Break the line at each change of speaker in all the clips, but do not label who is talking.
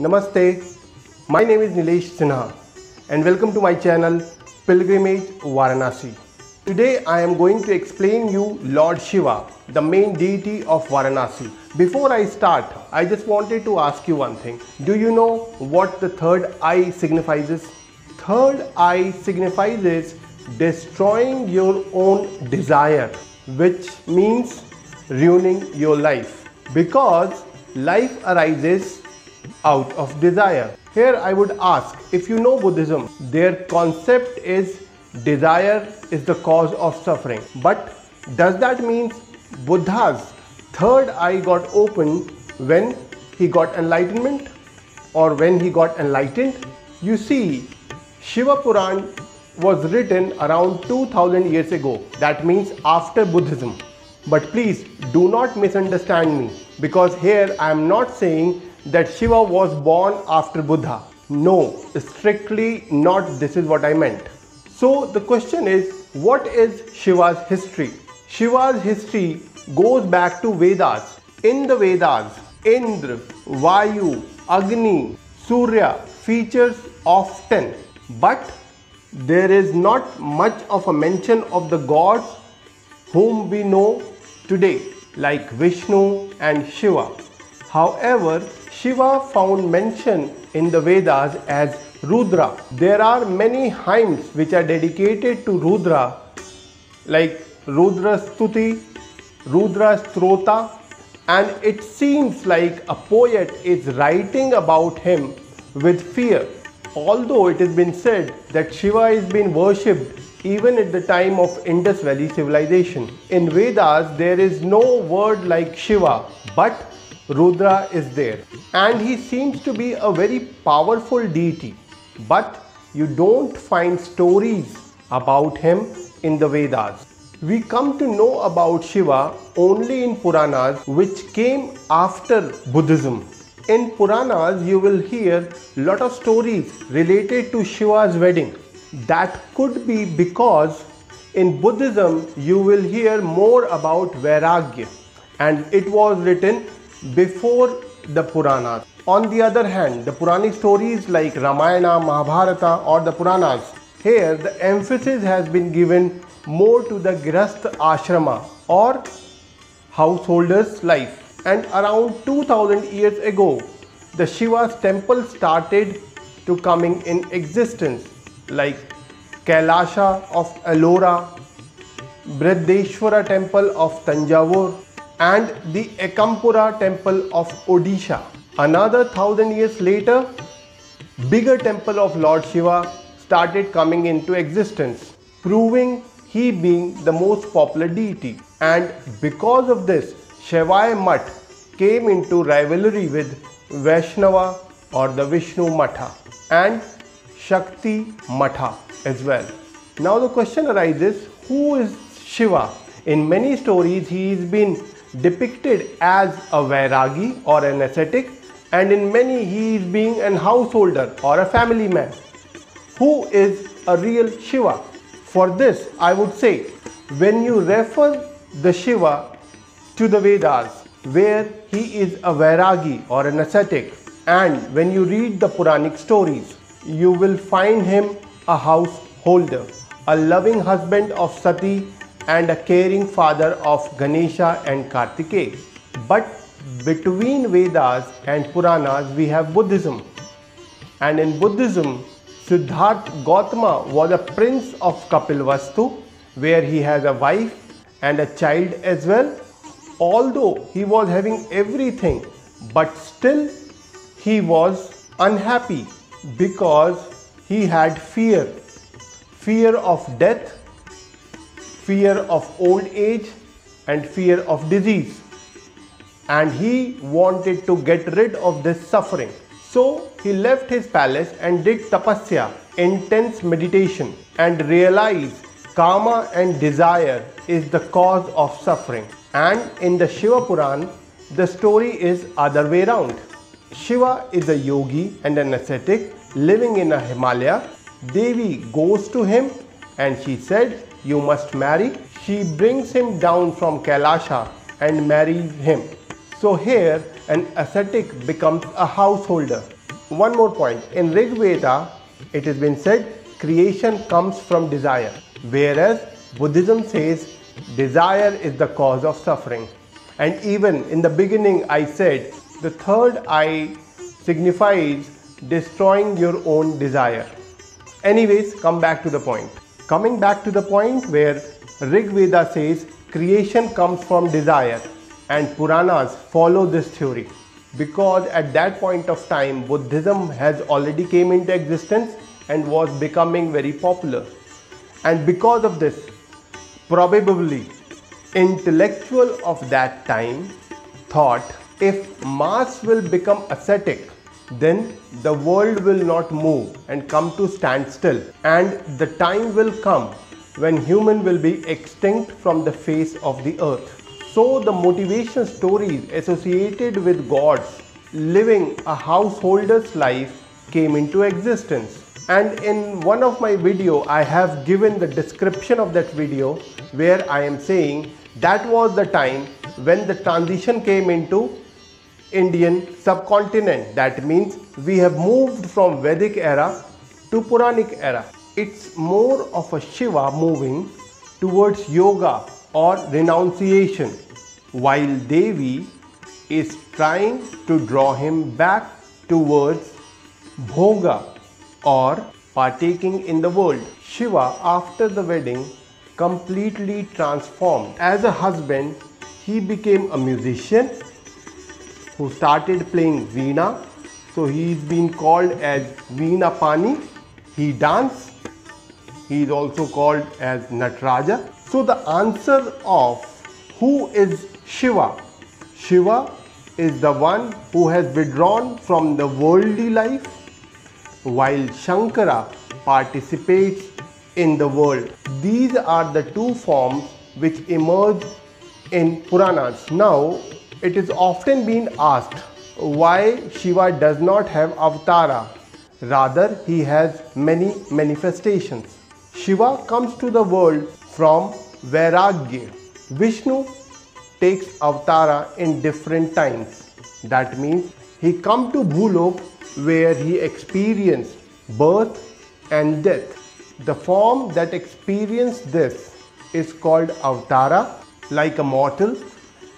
Namaste, my name is Nilesh Sinha and welcome to my channel Pilgrimage Varanasi. Today I am going to explain you Lord Shiva, the main deity of Varanasi. Before I start, I just wanted to ask you one thing. Do you know what the third eye signifies? Third eye signifies destroying your own desire, which means ruining your life, because life arises out of desire. Here I would ask, if you know Buddhism, their concept is desire is the cause of suffering. But does that mean Buddha's third eye got opened when he got enlightenment or when he got enlightened? You see, Shiva Puran was written around 2000 years ago. That means after Buddhism. But please do not misunderstand me, because here I am not saying that Shiva was born after Buddha. No, strictly not. This is what I meant. So the question is, what is Shiva's history? Shiva's history goes back to Vedas. In the Vedas, Indra, Vayu, Agni, Surya features often, but there is not much of a mention of the gods whom we know today, like Vishnu and Shiva. However, Shiva found mention in the Vedas as Rudra. There are many hymns which are dedicated to Rudra, like Rudra Stuti, Rudra Strota, and it seems like a poet is writing about him with fear. Although it has been said that Shiva is being worshipped even at the time of Indus Valley civilization. In Vedas, there is no word like Shiva, but Rudra is there, and he seems to be a very powerful deity, but you don't find stories about him in the Vedas. We come to know about Shiva only in Puranas, which came after Buddhism. In Puranas, you will hear lot of stories related to Shiva's wedding. That could be because in Buddhism, you will hear more about Vairagya, and it was written before the Puranas. On the other hand, the Puranic stories like Ramayana, Mahabharata or the Puranas, here the emphasis has been given more to the Grihastha Ashrama or householder's life. And around 2000 years ago, the Shiva's temple started to coming in existence, like Kailasha of Ellora, Brihadeshwara temple of Tanjavur, and the Ekampura temple of Odisha. Another 1000 years later, bigger temple of Lord Shiva started coming into existence, proving he being the most popular deity. And because of this, Shaiva Mutt came into rivalry with Vaishnava or the Vishnu Matha and Shakti Matha as well. Now the question arises, who is Shiva? In many stories, he is been depicted as a Vairagi or an ascetic, and in many he is being an householder or a family man. Who is a real Shiva? For this, I would say, when you refer the Shiva to the Vedas, where he is a Vairagi or an ascetic, and when you read the Puranic stories, you will find him a householder, a loving husband of Sati, and a caring father of Ganesha and Kartikeya. But between Vedas and Puranas, we have Buddhism. And in Buddhism, Siddhartha Gautama was a prince of Kapilvastu, where he has a wife and a child as well. Although he was having everything, but still he was unhappy because he had fear of death, fear of old age, and fear of disease, and he wanted to get rid of this suffering. So he left his palace and did tapasya, intense meditation, and realized karma and desire is the cause of suffering. And in the Shiva Puran, the story is other way round. Shiva is a yogi and an ascetic living in a Himalaya. Devi goes to him and she said, "You must marry." She brings him down from Kailasha and marries him. So here an ascetic becomes a householder. one more point. In Rig Veda, it has been said creation comes from desire, whereas Buddhism says desire is the cause of suffering. And even in the beginning I said the third eye signifies destroying your own desire. Anyways, come back to the point. Coming back to the point where Rig Veda says creation comes from desire, and Puranas follow this theory because at that point of time Buddhism has already came into existence and was becoming very popular. And because of this, probably intellectual of that time thought if mass will become ascetic, then the world will not move and come to standstill, and the time will come when human will be extinct from the face of the earth. So the motivation stories associated with gods living a householder's life came into existence. And in one of my video I have given the description of that video where I am saying that was the time when the transition came into Indian subcontinent. That means we have moved from Vedic era to Puranic era. It's more of a Shiva moving towards yoga or renunciation, while Devi is trying to draw him back towards bhoga or partaking in the world. Shiva, after the wedding, completely transformed. As a husband, he became a musician who started playing Veena. So he's been called as Veena Pani. He danced. He is also called as Nataraja. So the answer of who is Shiva? Shiva is the one who has withdrawn from the worldly life, while Shankara participates in the world. These are the two forms which emerge in Puranas. Now, it is often been asked why Shiva does not have avatara, rather he has many manifestations. Shiva comes to the world from Vairagya. Vishnu takes avatara in different times. That means he come to Bhulok where he experienced birth and death. The form that experienced this is called avatara, like a mortal,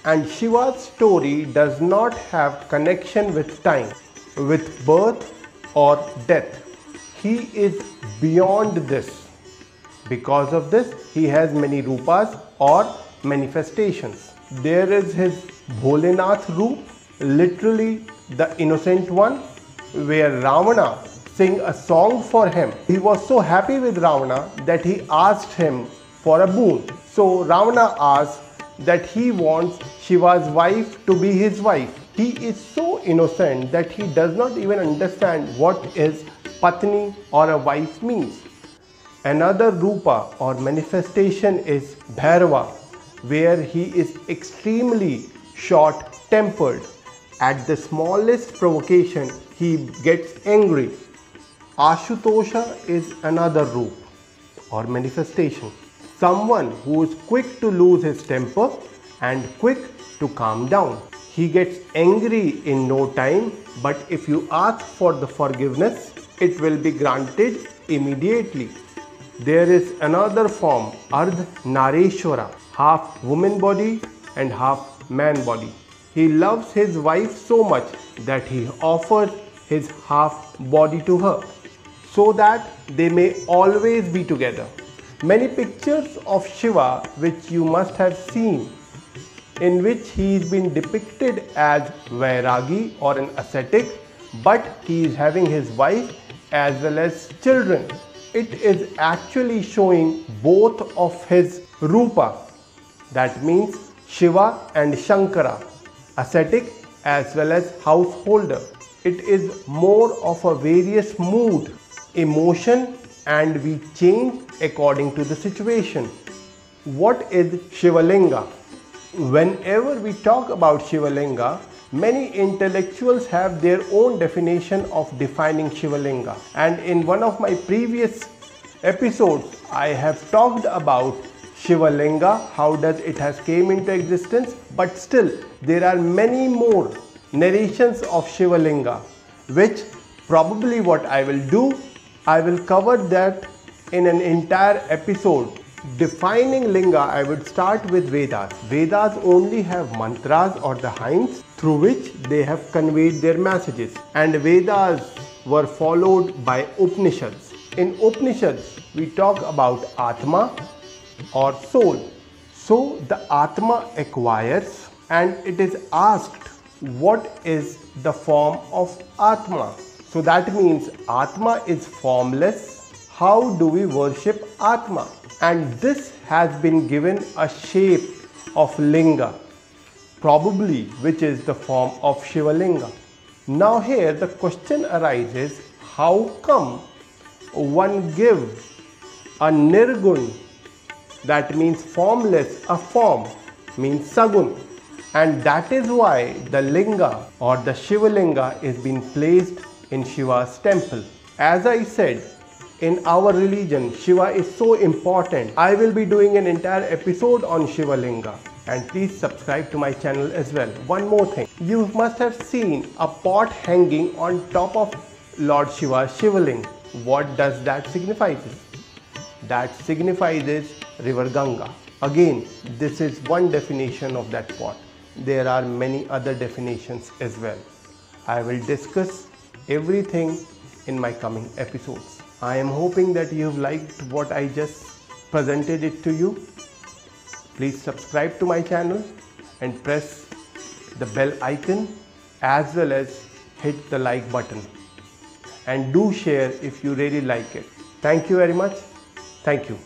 and Shiva's story does not have connection with time, with birth or death. He is beyond this. Because of this, he has many rupas or manifestations. There is his Bholenath Roop, literally the innocent one, where Ravana sang a song for him. He was so happy with Ravana that he asked him for a boon. So Ravana asked that he wants Shiva's wife to be his wife. He is so innocent that he does not even understand what is Patni or a wife means. Another Rupa or manifestation is Bhairava, where he is extremely short-tempered. At the smallest provocation, he gets angry. Ashutosha is another Rupa or manifestation. Someone who is quick to lose his temper and quick to calm down. He gets angry in no time, but if you ask for the forgiveness, it will be granted immediately. There is another form, Ardh Nareshwara, half woman body and half man body. He loves his wife so much that he offers his half body to her so that they may always be together. Many pictures of Shiva which you must have seen, in which he is being depicted as Vairagi or an ascetic, but he is having his wife as well as children. It is actually showing both of his Rupa. That means Shiva and Shankara, ascetic as well as householder. It is more of a various mood, emotion, and we change according to the situation. What is Shivalinga? Whenever we talk about Shivalinga, many intellectuals have their own definition of defining Shivalinga. And in one of my previous episodes, I have talked about Shivalinga, how does it has came into existence, but still there are many more narrations of Shivalinga which Probably what I will do, I will cover that in an entire episode. Defining linga, I would start with Vedas. Vedas only have mantras or the hymns through which they have conveyed their messages, and Vedas were followed by Upanishads. In Upanishads, we talk about Atma or soul. So the Atma acquires, and it is asked what is the form of Atma. So that means Atma is formless. How do we worship Atma? And this has been given a shape of linga, probably which is the form of Shiva Linga. Now here the question arises, how come one give a nirgun, that means formless, a form, means sagun, and that is why the linga or the Shiva Linga is being placed in Shiva's temple. As I said, in our religion, Shiva is so important. I will be doing an entire episode on Shiva Linga, and please subscribe to my channel as well. One more thing, you must have seen a pot hanging on top of Lord Shiva's Shiva Linga. What does that signify? That signifies river Ganga. Again, this is one definition of that pot. There are many other definitions as well. I will discuss everything in my coming episodes. I am hoping that you have liked what I just presented it to you. Please subscribe to my channel and press the bell icon, as well as hit the like button, and do share if you really like it. Thank you very much. Thank you.